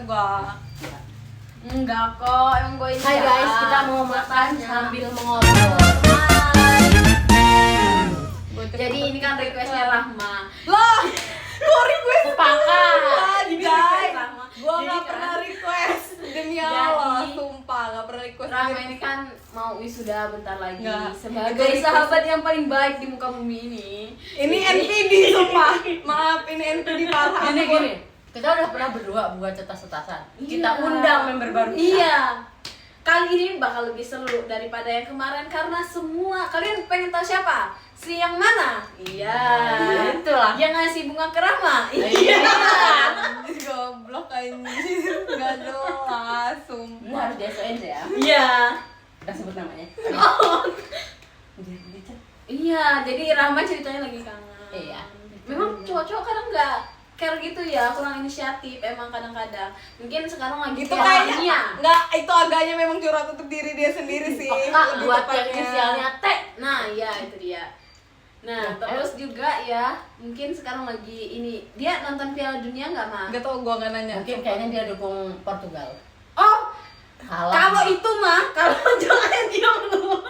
gua. Enggak kok, emang gue ini. Hai guys, kita mau makan sambil mengobrol. Jadi ini kan requestnya Rahma. Loh, gua request Sepakat. Ini guys. request Rahma. Gua Jadi nggak kan- pernah request demi Jadi- Allah, sumpah nggak pernah request. Rahma ini kan mau wisuda bentar lagi. Nggak. Sebagai Itu sahabat yang paling baik di muka bumi ini. Ini NPD sumpah. Maaf, ini NPD parah. Gini Aku- gini, kita udah pernah berdua buat cetas-cetasan. Kita Iya. undang member baru. Iya. Kali ini bakal lebih seru daripada yang kemarin karena semua kalian pengen tahu siapa? Si yang mana? Iya. Itulah. Yang ngasih bunga ke Rahma. Iya. Anjir, goblok anjir. Nggak jelas, Ini sumpah. harus DSN ya. Iya. Kita sebut namanya. Iya, jadi Rahma ceritanya lagi kangen. Iya. Memang cowok-cowok kadang nggak care gitu ya, kurang inisiatif emang kadang-kadang. Mungkin sekarang lagi Itu kayak kayaknya nggak, itu agaknya memang curhat untuk diri dia sendiri sih. Peka Lebih buat yang tepatnya. inisialnya T. Nah, iya itu dia. Nah, terus juga ya, mungkin sekarang lagi ini dia nonton Piala Dunia nggak, Ma? Nggak tau, gua nggak nanya. Mungkin kayaknya dia dukung Portugal. Oh, Kalah. kalau itu mah, kalau jangan diam lu.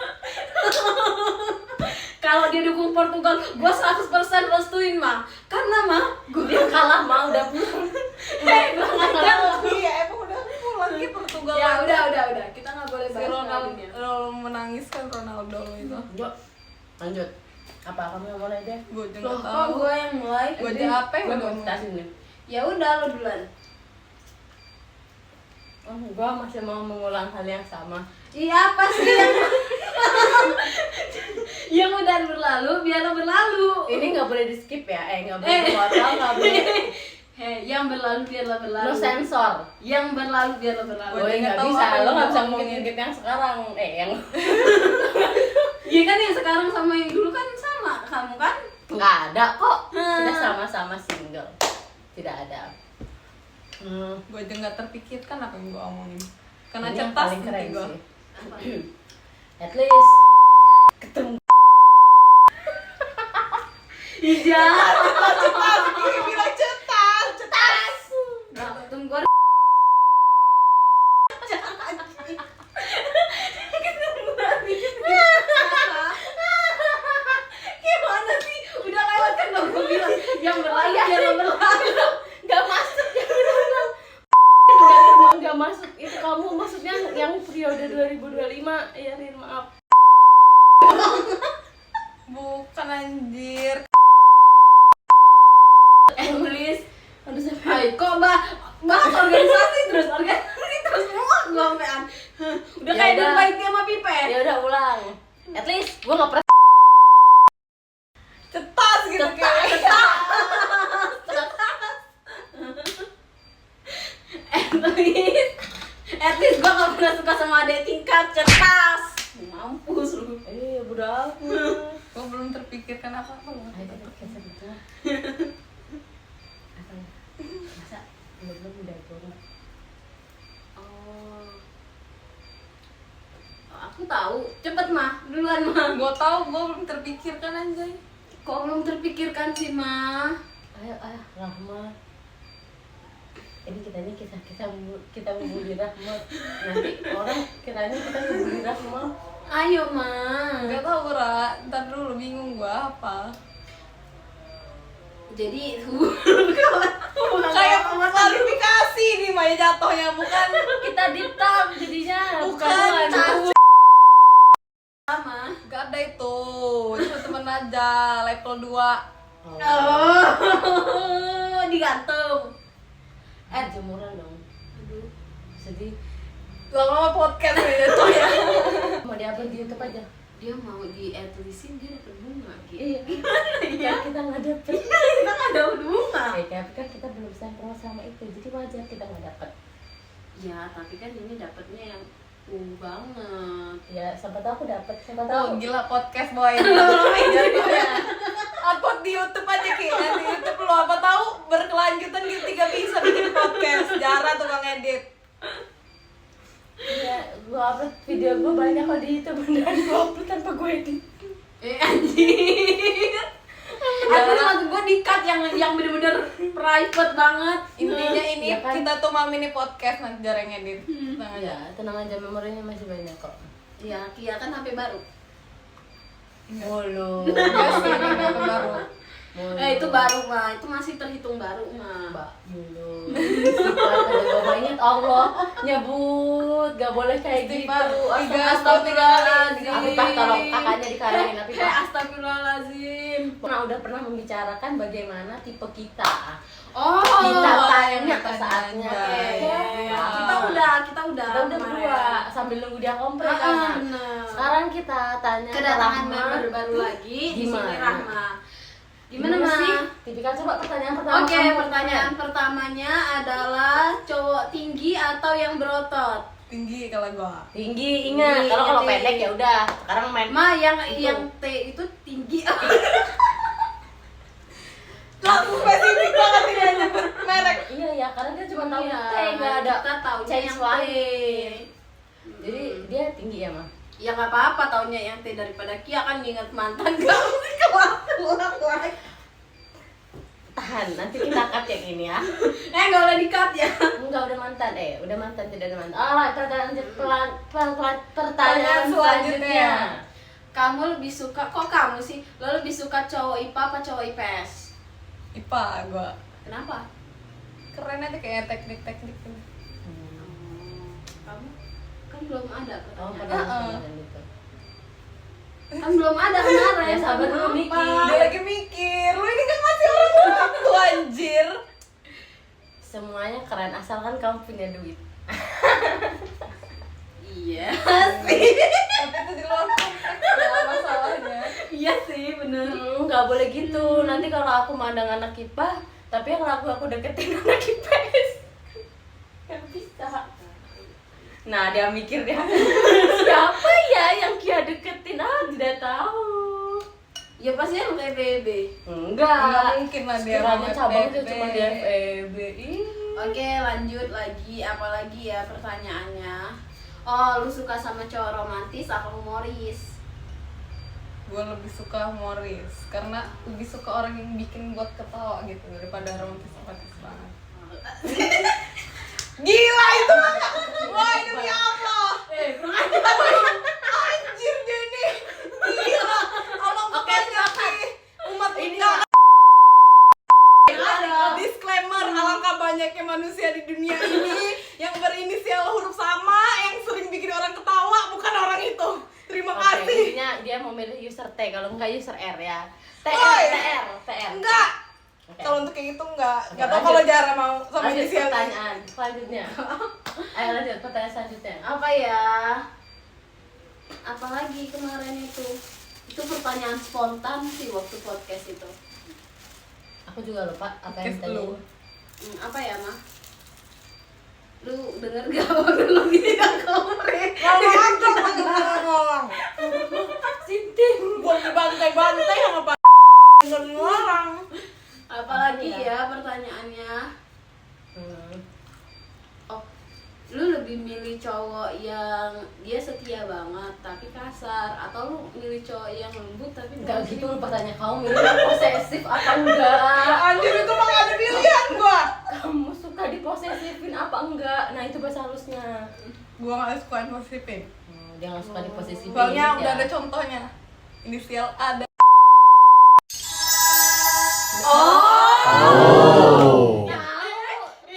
Kalau dia dukung Portugal, gua 100% restuin, mah. Karena mah, Dia kalah mah udah pulang. Udah pulang kan. Iya, emang udah pulang ke Portugal. ya udah. Kita nggak boleh Si bahas Piala Ronaldo Dunia. menangis kan, Ronaldo itu. Yuk, lanjut. Apa kamu yang mulai deh? Gue juga Loh, nggak kok tahu. gua yang mulai? Gua aja apa yang Gue udah mau citasin nih. Ya udah lo duluan. Gue masih mau mengulang hal yang sama. Iya, apa sih yang udah berlalu biarlah berlalu. Ini nggak boleh di skip ya? Nggak boleh dipotong, nggak boleh. Hei, yang berlalu biarlah berlalu. Lo sensor. Yang berlalu biarlah berlalu. Oh, nggak nggak tahu bisa. apa yang Lo nggak mau bisa ngomongin. ngomongin yang sekarang. Yang Iya kan yang sekarang sama yang dulu kan sama kamu kan? nggak ada kok. Kita sama-sama single. Tidak ada. Gue aja nggak terpikirkan apa yang gue omongin. Karena Ini yang cetas paling keren gue. sih. Apa? At least ketemu. Iya. Cetas, gue bilang cetas. Nah, tunggu. Gimana sih? Udah lewat kan dong gue bilang yang berlalu biarlah berlalu. Nggak masuk ya. Nggak masuk. Itu kamu maksudnya yang periode 2025. Ya, Rin, maaf. Bukan anjir. Please. Aduh, sampai. Hai, kok bahas organisasi terus muak gua sampean. Udah Ya kayak udah. baik dia sama Pipe. Ya udah ulang. At least gue nggak pernah. Cetas gitu kayak. At least gua gak pernah suka sama adik tingkat cetas. Mampus lu. Budak. Gue belum terpikirkan apa-apa loh. Ayo kita keser gitu. Apa ya? Masa belum udah banget. Oh. Aku tahu. Cepet mah, duluan mah. Gue tahu, gue belum terpikirkan anjay. Kok belum terpikirkan sih mah? Ayo Rahma. Ini kita membuli Rahma. Nanti orang kiranya kita membuli Rahma. Ayo mah. Gak tau Ra, ntar dulu bingung gue apa. Jadi Kayak klarifikasi nih Maya jatuhnya, bukan Kita deep talk jadinya. bukan Bukan. sama. Gak ada itu, cuma temen aja, level 2. Oh, digantung. Jemuran dong. Aduh. Sedih. Lama-lama podcast aja tuh ya. Mau diupload di YouTube aja. Dia mau di adlisin dia dapat bunga gitu. Iya. Kan kita nggak dapet. Kita nggak ada bunga. Tapi kan kita belum sempro sama itu, jadi wajar kita nggak dapet. Ya, tapi kan ini dapatnya yang banget. Ya, siapa tahu aku dapet, siapa Oh tahu. gila podcast boy. Upload di YouTube aja kayaknya di YouTube lo, apa tahu berkelanjutan gitu 3 bisa bikin podcast. Jarang tukang edit. Iya, gua upload video gua banyak kok di YouTube, beneran gua upload tanpa gue edit. Anjir. Aku maksud gue di-cut yang bener-bener private banget. Intinya ini Ya kan? kita tuh mau mini podcast nanti jarang edit. Tenang aja. Ya, tenang aja, memorinya masih banyak kok. Iya, Kia kan HP baru. Mulu. Enggak sih, ini apa baru. Itu baru mah, itu masih terhitung baru mah. Mbak mulu. Gak inget Allah nyebut, gak boleh kayak gitu. Astagfirullahaladzim. Apipah tolong kakaknya dikarahin Apipah. Astagfirullahaladzim. Udah pernah membicarakan bagaimana tipe kita. Oh, Kita tanya ke saatnya. Iya. Kita udah Kita udah berdua sambil nunggu dia kompres Ah, kan. bener. Sekarang kita tanya ke Kedatangan Rahma. member baru lagi di sini Gimana? Rahma. Gimana sih? mah? Tipikal coba pertanyaan pertama. Oke, kamu. pertanyaan pertamanya adalah cowok tinggi atau yang berotot? Tinggi kalau gua. Tinggi, ingat. Tinggi, Kalau tinggi. pendek ya udah. Sekarang main. Ma yang Itu. T itu tinggi. Langsung spesifik banget dia nyebut merek. Iya ya, karena dia cuma tahu Iya, T, nggak ada kita taunya change yang lain. T. Jadi dia tinggi ya, Mah? Ya nggak apa-apa taunya yang T daripada Kia kan ingat mantan kamu keluar. Tahan, nanti kita cut yang ini ya. Nggak boleh di-cut ya. Enggak, udah mantan, tidak ada mantan. Pertanyaan Pertanyaan selanjutnya. Kamu lebih suka, kok kamu sih? Lo lebih suka cowok IPA apa cowok IPS? IPA gua. Kenapa? Keren aja kayak teknik-teknik tuh. Kamu kan belum ada Oh, pertanyaan. pertanyaan gitu. Kan belum ada kemarin. Ya, sabar dulu, Apa? Miki. Dia lagi mikir, lu ini kan masih orang waktu anjir. Semuanya keren asalkan kamu punya duit. Iya Tapi itu di luar konteks ya masalahnya. Iya sih, bener. Nggak boleh gitu. Nanti kalau aku mandang anak IPA, tapi yang aku deketin anak IPS. Nggak bisa. Nah, dia mikir dia siapa ya yang Kia deketin? Tidak tahu. Ya pasti yang FEB. Enggak. Mungkin lah dia Sekiranya mau cabang itu FEB. cuma di FEB. Oke, lanjut lagi. Apalagi ya pertanyaannya? Oh, lu suka sama cowok romantis atau humoris? Gue lebih suka humoris karena lebih suka orang yang bikin buat ketawa gitu daripada romantis banget. Gila itu mah. Wah, ini demi Allah. Anjir dia ini. Gila. Alangkah banyaknya umat ini. Disclaimer, alangkah banyaknya manusia di dunia ini yang berinisial huruf sama yang sering bikin orang ketawa, bukan orang itu. Terima kasih. Intinya dia mau milih user T, kalau enggak user R ya. TR, Oi. TR. Enggak. Oke. Kalau untuk kayak gitu enggak. Oke, Enggak tahu lanjut. kalau Jara mau sama Lanjut inisial. pertanyaan selanjutnya. Ayo lanjut pertanyaan selanjutnya. Apa ya? Apalagi kemarin itu? Itu pertanyaan spontan sih waktu podcast itu. Aku juga lupa apa yang Podcast lu. tadi. Apa ya, Mah? Lu denger gak waktu lu bilang kemarin? Ngomong. Sinting. Buat dibantai-bantai sama Pak dengerin orang. Apalagi Apa ya pertanyaannya? Oh, lu lebih milih cowok yang dia setia banget tapi kasar, atau lu milih cowok yang lembut tapi Enggak gitu lupa tanya kamu milih posesif apa enggak? Anjir itu mah gak ada pilihan gua. Kamu suka diposesifin apa enggak? Nah itu bahasa halusnya. Gua gak suka posesifin. Dia nggak suka diposesifin. Soalnya ya. udah ada contohnya. Inisial A dan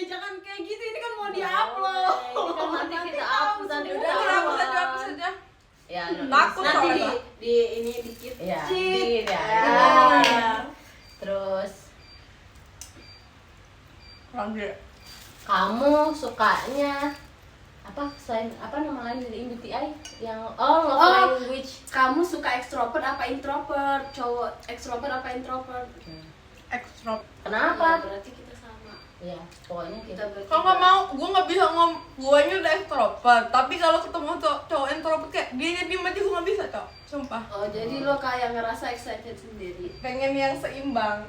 Jangan kayak gitu, ini kan mau diupload. Ini kan nanti kita hapus nanti udah kita hapus hapus. aja, hapus aja. Ya, Takut Nanti soalnya. di ini dikit. Ya, Cip. ya. Ya. Terus Lanjut. kamu sukanya apa selain apa nama lain dari MBTI yang love Oh. language. Kamu suka ekstrovert apa introvert? Cowok ekstrovert apa introvert? Extra. Kenapa? Ya, berarti kita sama. Ya, pokoknya Kita gitu. bertiga. Kalau nggak mau, gue nggak bisa guanya udah extrovert. Tapi kalau ketemu cowok introvert kayak dia diem aja gue nggak bisa cowok. Sumpah. Oh, jadi lo kayak ngerasa excited sendiri. Pengen yang seimbang.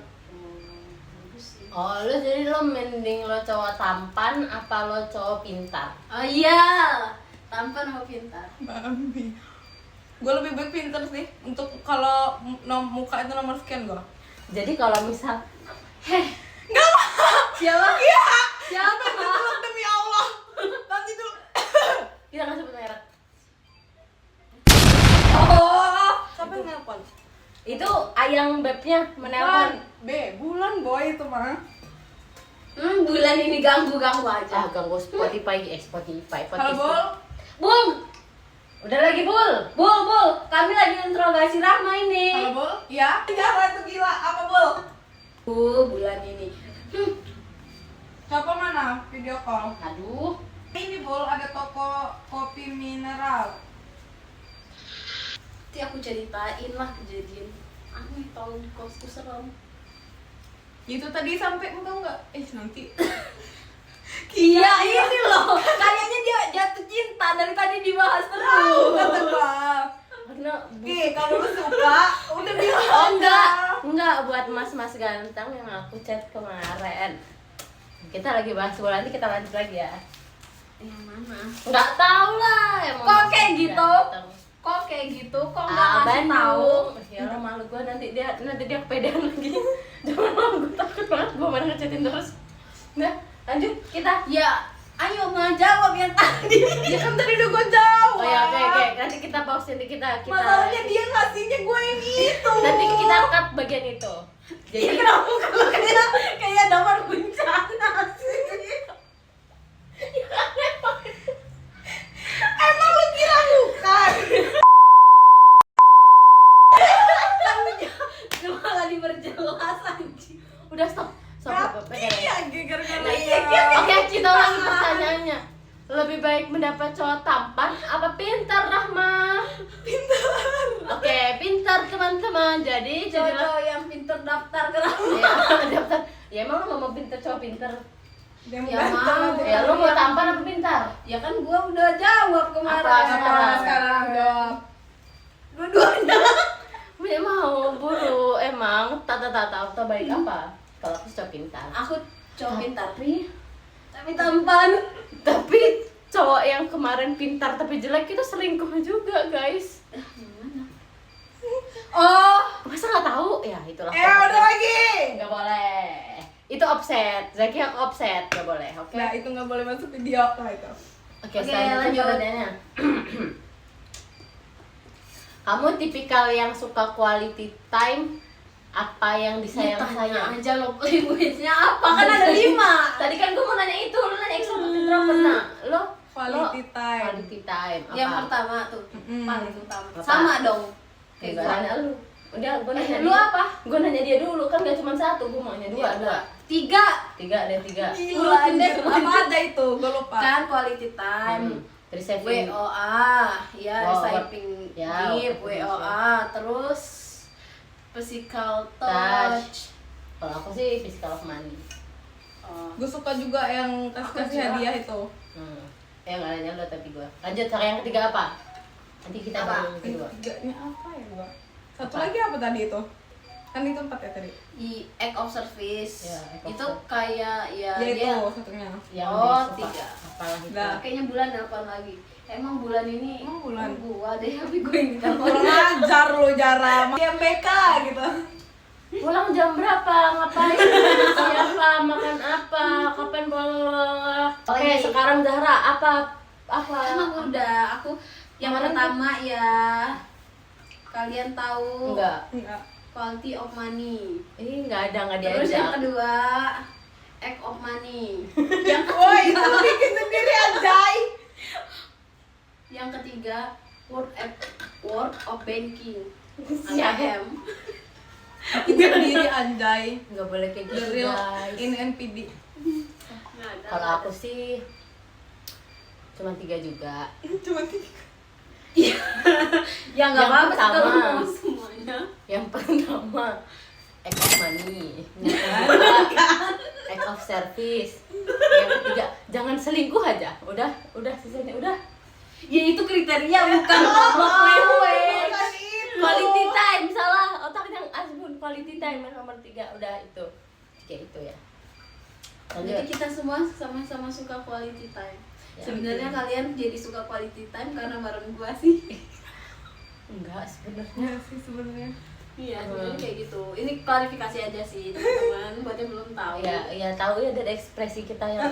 Bagus sih. Oh, lu jadi lo mending lo cowok tampan apa lo cowok pintar? Oh iya, tampan sama pintar. Bambi. Gue lebih baik pinter sih. Untuk kalau muka itu nomor sekian gue. Jadi kalau misal Nggak mau. Siapa? Iya. Siapa? Tolong demi Allah. Nanti dulu. kita nggak sebut merek. Oh. Siapa yang nelpon? Itu ayang bebnya menelpon. Bulan boy itu mah. Bulan ini ganggu aja. Ganggu Spotify. Spotify. Halo Bol. Bul. Udah lagi Bul. Kami lagi interogasi Rahma ini. Halo Bol. Iya. Jangan tuh gila. Apa Bol? Bulan ini. Siapa mana? Video call. Aduh. Ini Bol ada toko kopi mineral. Nanti aku ceritain lah kejadian. Aneh tau di kosku serem. Itu tadi sampai mau tau nggak? Nanti. Iya ini loh. Kayaknya dia jatuh cinta dari tadi dibahas terus. Kata Bang. Karena Kalau lu suka, udah bilang. oh enggak buat mas-mas ganteng yang aku chat kemarin. Kita lagi bahas bola, nanti kita lanjut lagi ya. Yang mana? Nggak tahu lah emang Kok mas kayak gitu? ganteng. Kok kayak gitu? Kok nggak ngasih tahu? Bandung. Ya Allah malu gue nanti dia kepedean lagi. Jangan malu, gue takut banget gue malah ngechatin terus. Nah lanjut kita. Ya, ayo ngejawab yang tadi. Ya kan tadi udah gue jawab. Oh ya oke nanti kita pause, nanti kita Masalahnya dia ngasihnya gue yang itu. nanti kita cut bagian itu. Jadi Ya kenapa kalau kayak dapat bencana sih? Emang lu kira bukan? Kan malah diperjelas anjing. udah stop. Iya, gara-gara Oke, kita ulangi pertanyaannya. Lebih baik mendapat cowok tampan apa pintar, Rahma? Pintar. Oke, pintar teman-teman. Jadi jadilah Cowok yang pinter daftar ke ya, daftar. Ya emang lo mau pintar cowok pintar? Dia mau Ya, ganteng mau. nanti. Ya lo mau tampan apa pintar? Ya kan gua udah jawab kemarin. Apa sekarang jawab. Dua-duanya. Ya mau buru emang tata baik apa? Kalau aku cowok pintar. Aku cowok pintar. Tapi Tapi tampan. tapi cowok yang kemarin pintar tapi jelek itu selingkuh juga, guys. Oh, Masa nggak tahu? Ya itulah. Udah lagi. Nggak boleh. Itu offset. Zaki yang offset nggak boleh. Oke. Nah, itu nggak boleh masuk video lah itu. Oke, Oke, selanjutnya lanjut. pertanyaannya. Kamu tipikal yang suka quality time apa yang disayang sayang? aja lo language-nya apa? Kan ada 5. Tadi kan gue mau nanya itu, lu nanya extrovert introvert. Nah, lo Quality time. quality time apa? Yang pertama tuh, Mm-mm. paling utama. Apa? Sama dong. Kayak Kayak gue gua. nanya lu. Udah, gue nanya Lu dia. apa? Gue nanya dia dulu, kan gak cuma satu, gue maunya dua. 3. Tiga, ada tiga. Gila, Urutin deh anjir. semua. Apa ada itu? Gue lupa. Kan quality time. Receiving. WOA, ya Oh, receiving ya, gift, waktu WOA, terus physical Touch. touch. Kalau aku sih physical of money. Oh. Gue suka juga yang kasih juga. hadiah itu. Ya nggak nanya lo tapi gue. Lanjut, cara yang ketiga apa? Nanti kita Apa? baru yang kedua. Tiganya apa ya gua? Satu Apa? lagi apa tadi itu? Kan itu 4 ya tadi. Act of service. Ya, act of Itu service. kayak ya Ya itu dia satunya. Yang Oh, dia suka. 3. Apalah itu. Nah. kayaknya bulan nelfon lagi. Emang bulan ini Emang bulan? gua deh tapi gue yang minta Kurang ajar lo Jara. MBK gitu. Pulang jam berapa? Ngapain? Siapa? Makan apa? Kapan pulang? Oke, Oke. sekarang Zahra apa? Emang udah aku yang Kemarin pertama ya kalian tahu Enggak. Enggak. quality of money. Nggak ada, nggak Terus yang diajak. kedua act of money. Yang Woi, itu lu bikin sendiri anjay. yang ketiga word of banking. Siapa? ATM. Bikin sendiri anjay. Nggak boleh kayak The gitu, real guys. in NPD. Kalau aku sih cuma 3 juga. Cuma 3. Ya nggak Yang apa-apa sih pertama. kalau mau semuanya. Yang pertama act of money, yang kedua act of service, yang ketiga jangan selingkuh aja. Udah sisanya udah. Ya itu kriteria bukan nomor lewat. Bukan itu. Quality time, salah otaknya asbun. Quality time yang nomor 3 udah itu. Kayak itu ya. Jadi Lanjut. kita semua sama-sama suka quality time. Ya, Sebenarnya betul. kalian jadi suka quality time karena bareng gua sih. Enggak sebenarnya. Ya sih sebenarnya. Iya, sebenarnya kayak gitu. Ini klarifikasi aja sih, teman-teman, buat yang belum tahu. Ya tahu ya dari ekspresi kita yang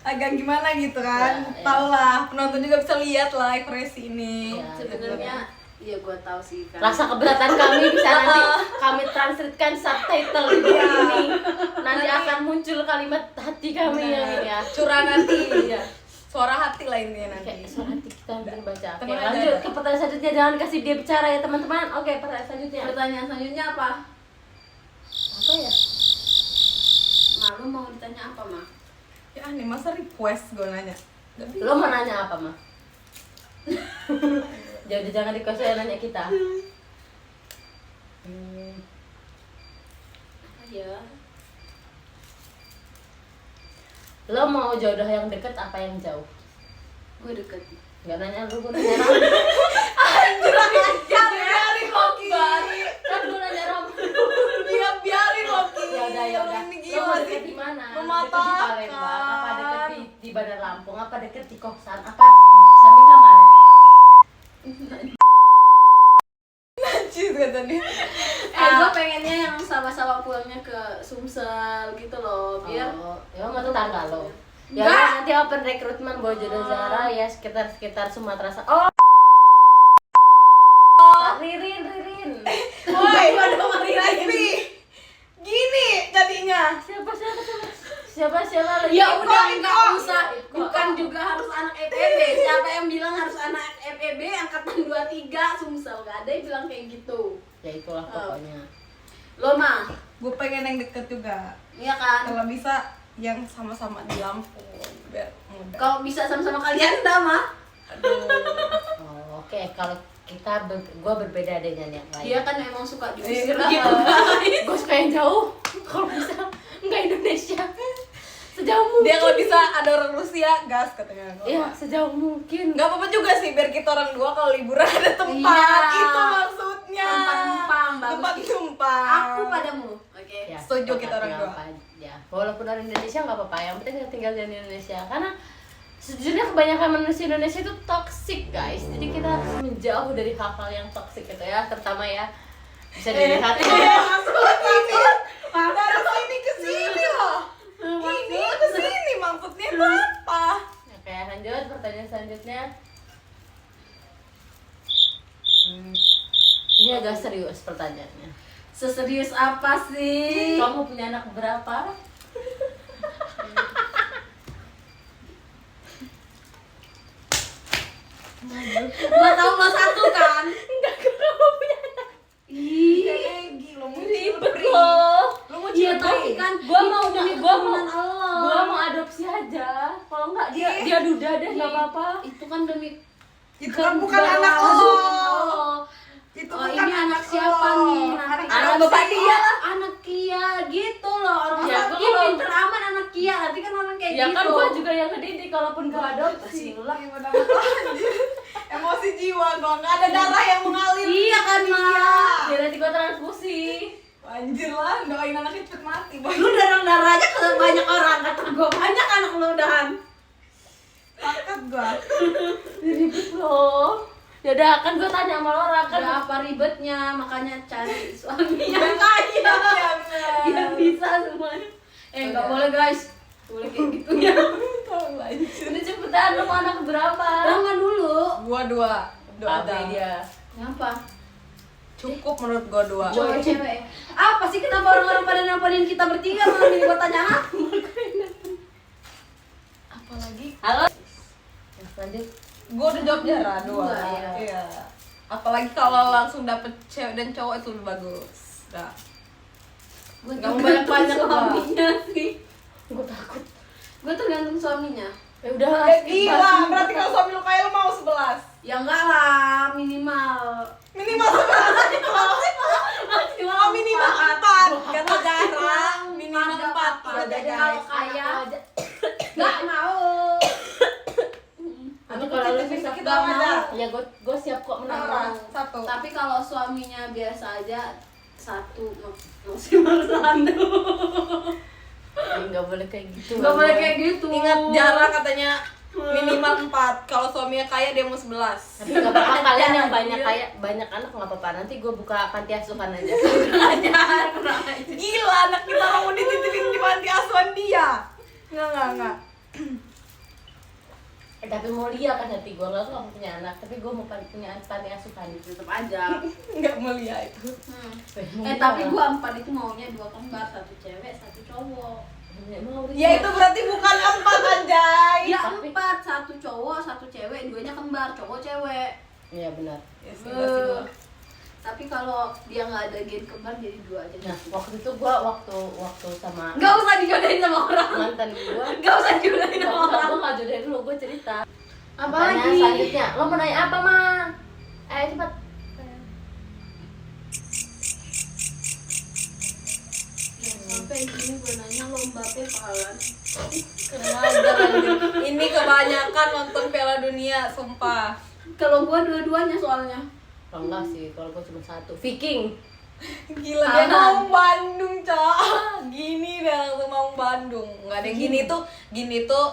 agak gimana gitu kan. Ya. Tau lah, penonton juga bisa lihat lah ekspresi ini. Ya, Sebenarnya iya gua tahu sih kan. rasa keberatan kami bisa nanti kami translatekan subtitle di bawah ini. Nanti akan muncul kalimat hati kami yang ini ya. Curahan hati. Ya. Suara hati lah ini nanti. Kayak suara hati kita yang baca. Oke, Tenang aja. lanjut ke pertanyaan selanjutnya. Jangan kasih dia bicara ya teman-teman. Oke, pertanyaan selanjutnya. Pertanyaan selanjutnya apa? Apa ya? Malu mau ditanya apa, Ma? Ya nih masa request gue nanya. Lo mau nanya apa, Ma? Jangan dikasih yang nanya kita. Apa ya? Lo mau jodoh yang deket apa yang jauh? Gue deket. Gak nanya lu, gue nanya Ram. Biarin Loki. Kan gue nanya Ram. Dia biarin Loki. Ya udah. Ini Lo gila mau sih. deket di mana? Deket di Mematakan. Palembang, apa deket di Bandar Lampung, apa deket di kosan, apa samping kamar? Najis kata dia. Gue pengennya yang sama-sama pulangnya ke Sumsel gitu loh, biar Ya mau tetangga lo. Ya Enggak. udah, nanti open rekrutmen bawa jodoh Zara ya sekitar Sumatera. Oh. Ririn. Woi, ada mari lagi. Gini jadinya. Siapa lagi? ya udah Iko. nggak usah, Iko. bukan juga harus anak FEB. Siapa yang bilang harus anak FEB angkatan 23 Sumsel? Gak ada yang bilang kayak gitu. Ya itulah pokoknya. Lo mah, Gue pengen yang deket juga. iya kan? Kalau bisa yang sama-sama di Lampung biar mudah. Kalau bisa sama-sama kalian dah mah. Aduh. Oh, oke, kalau gua berbeda dengan yang lain. Dia kan emang suka Iya. diusir gitu guys. Gue suka yang jauh. Kalau bisa enggak Indonesia. Sejauh mungkin. Dia kalau bisa ada orang Rusia gas katanya. Iya, sejauh mungkin. Nggak apa-apa juga sih biar kita orang dua kalau liburan ada tempat. Iya. Itu maksudnya. Tempat numpang, bagus. Tempat numpang. Aku padamu. Oke. Ya, Setuju kita orang tempatnya dua. apa aja. Walaupun orang Indonesia nggak apa-apa, yang penting tinggal di Indonesia. Karena sejujurnya kebanyakan manusia Indonesia itu toxic guys. Jadi kita harus menjauh dari hal-hal yang toxic gitu ya, terutama ya bisa dilihat ya. Maksudnya dari sini ke sini loh. Ini ke sini maksudnya itu apa? Oke, lanjut pertanyaan selanjutnya. Ini agak serius pertanyaannya. Seserius apa sih? Kamu punya anak berapa? Gua tahu lo satu kan? Enggak, kamu punya anak. Ih, Gila mau Ribet loh. Lu mau iya cipri. tapi kan Gua mau demi gua mau keturunan Allah. gua mau adopsi aja. Kalau enggak dia duda deh, enggak apa-apa. Itu kan demi Itu kan bukan anak lo. Allah. Itu Oh, bukan ini anak siapa lo. nih? Nanti Anak bapak dia lah. Anak Kia gitu loh. Orang Ya, sakit gua kalau- pinter aman anak Kia. Nanti kan orang kayak Ya gitu. kan gua juga yang ngedidik kalaupun gua adopsi. Bismillah. Iya, udah anjir. Emosi jiwa gua nggak ada darah yang mengalir. Iya kan, Mak. Biar nanti gua transfusi. Anjir lah, doain anaknya cepet mati. Boy. Lu darah aja ke banyak orang. Kata gue banyak anak lu udahan. Takut gua. Ribet loh. Ya udah kan gua tanya sama Laura kan. Udah apa ribetnya, makanya cari suami yang kaya. Iya benar. Biar bisa semuanya. Nggak boleh guys. Boleh kayak gitu ya. Tolong lanjut. Udah cepetan, lu mau anak berapa? Lama dulu. Gua dua. Dua Apa ada. dia? Ngapa? Cukup menurut gua dua. Cowok cewek. Apa sih kenapa orang-orang pada nelponin kita bertiga malah ini gua tanya aku? Apalagi Halo. Ya, lanjut. gua udah jawab Jara dua. Dua, ya. Iya. Apalagi kalau langsung dapet cewek dan cowok itu lebih bagus. Dah. Gue Nggak mau banyak-banyak, suaminya sih. Gua takut. Gue tergantung suaminya. Ya udah. Gila, berarti kalau suami lu kaya lu mau 11. Ya enggak lah, minimal. Minimal 11 itu. Maksimal Oh, minimal 4. Kata Jara, minimal 4. Kalau Udah kaya, guys. nggak mau. Nanti kalau lu bisa kita nggak aja. mau. ya gua siap kok menang. Satu. Tapi kalau suaminya biasa aja, satu maksimal satu. Nggak boleh kayak gitu. Nggak boleh kayak gitu. Ingat Jara katanya Minimal 4. Kalau suaminya kaya dia mau 11. Tapi nggak apa-apa kalian yang banyak anak nggak apa-apa. Nanti gue buka panti asuhan aja. Gila, anak kita mau dititipin di panti asuhan dia. Enggak. Tapi mau Lia kan hati gue, nggak mau punya anak, tapi gue mau punya panti asuhan. Tetep aja. Enggak mulia itu. Tapi gua 4 itu maunya 2 kembar, 1 cewek, 1 cowok. Ya itu berarti bukan 4 anjay. Ya 4, 1 cowok, 1 cewek, 2-nya kembar, cowok cewek. Iya benar. Ya sih, masih 2. Tapi kalau dia nggak ada gen kembar jadi 2 aja. Nah, waktu itu gue waktu sama Nggak usah dijodohin sama orang. mantan gue, Nggak usah dijodohin sama orang. gue nggak jodohin lu, gue cerita. Apa Tanya lagi? selanjutnya, lo mau nanya apa mah? Cepat. Sampai gini gue nanya lo Mbappe pahalan. Ngajar anjing. Ini kebanyakan nonton Piala Dunia, sumpah. Kalau gua dua-duanya soalnya. Kalau enggak sih, kalau gue cuma 1. Viking. Gila dia mau Bandung, Cak. Gini dia langsung mau Bandung. Enggak ada yang gini tuh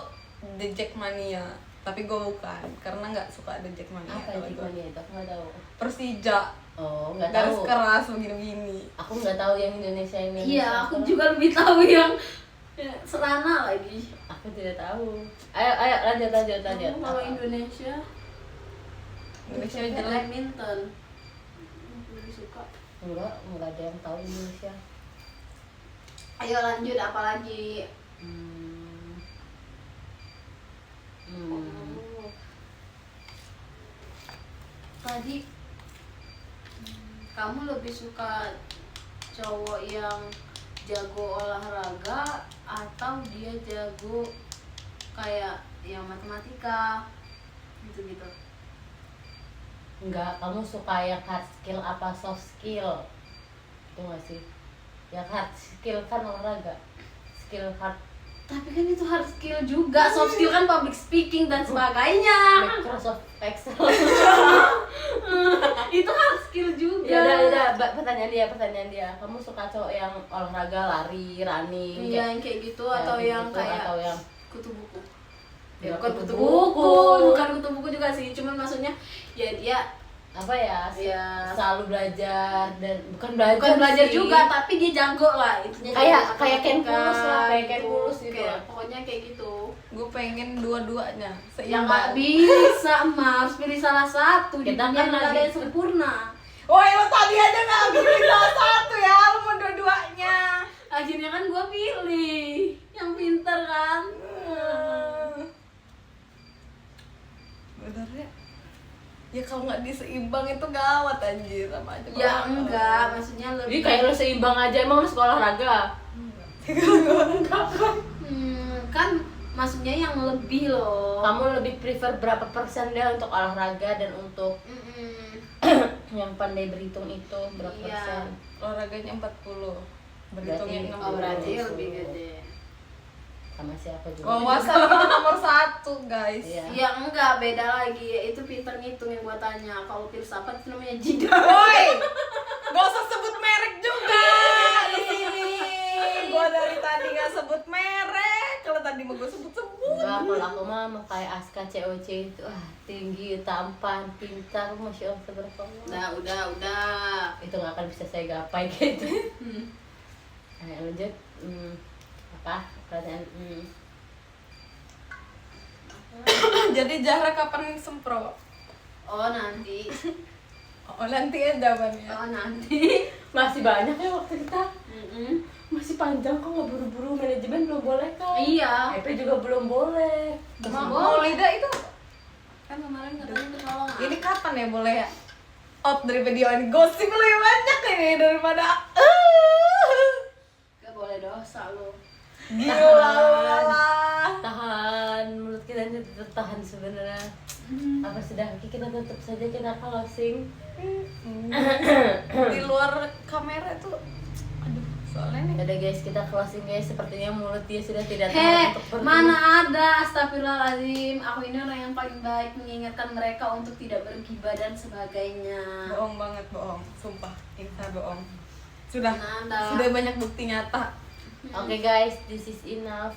The Jackmania. Tapi gue bukan, karena nggak suka The Jackmania. Apa kalau yang gua. Jackmania itu? Aku nggak tahu. Persija. Oh, nggak Garis tahu. keras begini-begini. Aku nggak tahu yang Indonesia ini. Iya, aku juga lebih tahu yang Serana lagi. Aku tidak tahu. Ayo lanjut. Kalau Indonesia Indonesia jelek. badminton. Aku lebih suka. Enggak ada yang tahu Indonesia. Ayo lanjut apa lagi? Tadi kamu lebih suka cowok yang jago olahraga atau dia jago kayak yang matematika gitu-gitu? Enggak, kamu suka yang hard skill apa soft skill? Itu nggak sih? Yang hard skill kan olahraga. Skill hard Tapi kan itu hard skill juga, soft skill kan public speaking dan sebagainya. Microsoft Excel. Itu hard skill juga. Ya udah, pertanyaan dia. Kamu suka cowok yang olahraga, lari, running? Iya, yang kayak gitu Ya, atau kayak yang gitu, kayak atau yang kutu buku. Ya, bukan kutu kutu buku. buku, bukan kutu buku juga sih, cuman maksudnya ya dia apa ya? Ya. Selalu belajar dan bukan belajar sih. juga tapi dia jago lah intinya Kayak Ken Pulus lah, kayak Ken Pulus gitu kayak, lah. pokoknya kayak gitu. Gue pengen dua-duanya Yang nggak seimbang. bisa mah harus pilih salah satu. Di Kita dunia kan nggak ada lagi- yang sempurna. Woi, lo tadi aja nggak pilih salah satu ya, lo mau dua-duanya. Akhirnya kan gua pilih yang pintar kan. Bener ya? Ya kalau nggak diseimbang itu gawat anjir, sama aja. Ya enggak, maksudnya Jadi lebih kayak lu seimbang aja, emang lu sekolah olahraga? kan maksudnya yang lebih loh. Kamu lebih prefer berapa persen deh untuk olahraga dan untuk yang pandai berhitung itu berapa Iya. persen? Olahraganya 40. Berhitungnya Berarti- 60. Oh berarti lebih gede. Sama siapa juga? Wawasan kita nomor 1 guys. Iya. Ya enggak, beda lagi. Itu pinter ngitung yang gua tanya. Kalau filsafat itu namanya jida. Woi, gak usah sebut merek juga di sini. Gua dari tadi gak sebut merek. Kalau tadi mau gue sebut-sebut. Enggak, kalau aku mah kayak Aska COC itu tinggi, tampan, pintar, masya Allah seberapa. Udah. Itu nggak akan bisa saya gapai gitu. Ayo lanjut. Apa pertanyaan? Jadi Zahra kapan sempro? Oh nanti. Oh nanti ya jawabannya. Oh nanti. Masih banyak ya waktu kita. Mm-mm. Masih panjang kok, nggak buru-buru. Manajemen belum boleh kan? Iya. EP juga belum boleh. Mau lidah itu Kan kemarin katanya pertolongan. ini kapan ya boleh ya? Out dari video ini gosip lebih banyak ini daripada Gak boleh dosa lo. gila. Tahan, mulut kita ini tetap tahan sebenarnya. Apa sudah kita tutup saja, kita closing. Di luar kamera tuh aduh soalnya nih Udah guys, kita closing guys. Sepertinya mulut dia sudah tidak tahan Heh, untuk berdiri. mana ada, astagfirullahaladzim. Aku ini orang yang paling baik mengingatkan mereka untuk tidak bergibah dan sebagainya. bohong banget, bohong, sumpah Insa bohong. Sudah Nanda. sudah banyak bukti nyata. Oke guys, this is enough.